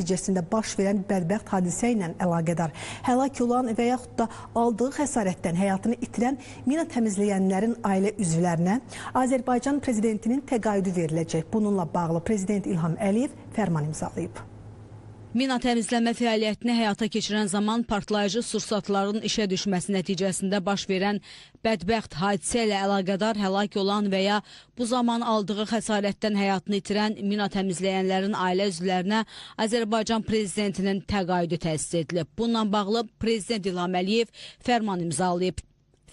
nəticəsində baş verən bədbəxt hadisə ilə əlaqədar həlak olan və yaxud da aldığı xəsarətdən həyatını itirən mina təmizləyənlərin ailə üzvlərinə Azərbaycan prezidentinin təqaüdü veriləcək. Bununla bağlı Prezident İlham Əliyev fərman imzalayıb. Mina təmizləmə fəaliyyətini həyata keçirən zaman partlayıcı sursatların işə düşməsi nəticəsində baş verən bədbəxt hadisə ilə əlaqədar həlak olan və ya bu zaman aldığı xəsarətdən həyatını itirən mina təmizləyənlərin ailə üzvlərinə Azərbaycan prezidentinin təqaüdü təsis edilib. Bununla bağlı Prezident İlham Əliyev fərman imzalayıb.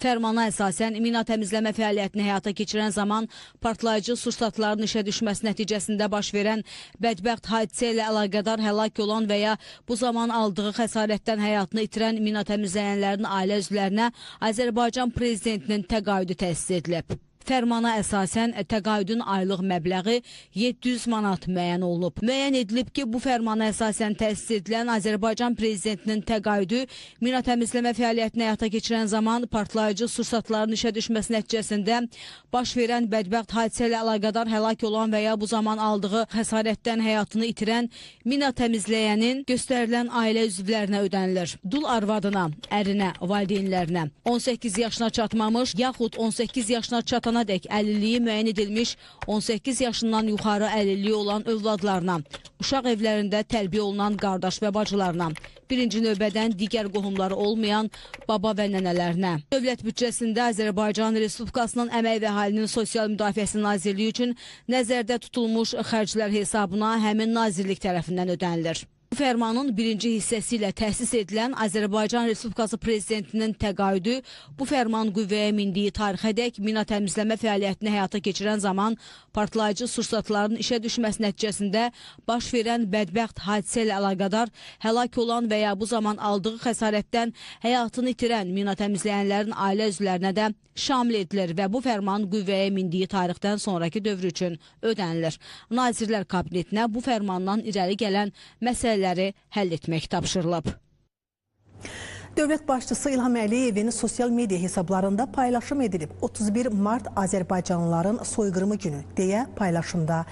Fərmana əsasən mina təmizləmə fəaliyyətini həyata keçirən zaman partlayıcı sursatların işə düşməsi nəticəsində baş verən bədbəxt hadisə ilə əlaqədar həlak olan və ya bu zaman aldığı xəsarətdən həyatını itirən mina təmizləyənlərin ailə üzvlərinə Azərbaycan prezidentinin təqaüdü təsis edilib. Fərmana əsasən təqaüdün aylıq məbləği 700 manat müəyyən olunub. Müəyyən edilib ki, bu fərmana əsasən təsis edilən Azərbaycan prezidentinin təqaüdü mina təmizləmə fəaliyyətini həyata keçirən zaman partlayıcı sursatların işə düşməsi nəticəsində baş verən bədbəxt hadisə ilə əlaqədar həlak olan və ya bu zaman aldığı xəsarətdən həyatını itirən mina təmizləyənin göstərilən ailə üzvlərinə ödənilir. Dul arvadına, ərinə, valideynlərinə, 18 yaşına çatmamış yaxud 18 yaşına çatan dək əlilliyi müəyyən edilmiş 18 yaşından yuxarı əlilliyi olan övladlarına, uşaq evlərində tərbiyə olunan qardaş və bacılarına, birinci növbədən digər qohumları olmayan baba və nənələrinə. Dövlət büdcəsində Azərbaycan Respublikasının Əmək və Əhalinin Sosial Müdafiəsi Nazirliyi üçün nəzərdə tutulmuş xərclər hesabına həmin nazirlik tərəfindən ödənilir. Bu fərmanın birinci hissəsi ilə təsis edilən Azərbaycan Respublikası Prezidentinin təqaüdü bu fərman qüvvəyə mindiyi tarixədək mina təmizləmə fəaliyyətini həyata keçirən zaman partlayıcı sursatların işə düşməsi nəticəsində baş verən bədbəxt hadisə ilə əlaqədar həlak olan və ya bu zaman aldığı xəsarətdən həyatını itirən mina təmizləyənlərin ailə üzvlərinə də şamil edilir və bu fərman qüvvəyə mindiyi tarixdən sonraki dövr üçün ödənilir. Nazirlər Kabinetinə bu fərmandan irəli gələn məsələləri həll etmək tapşırılıb. Dövlət başçısı İlham Əliyevin sosial media hesablarında paylaşım edilib. 31 mart Azərbaycanlıların soyqırımı günü deyə paylaşımda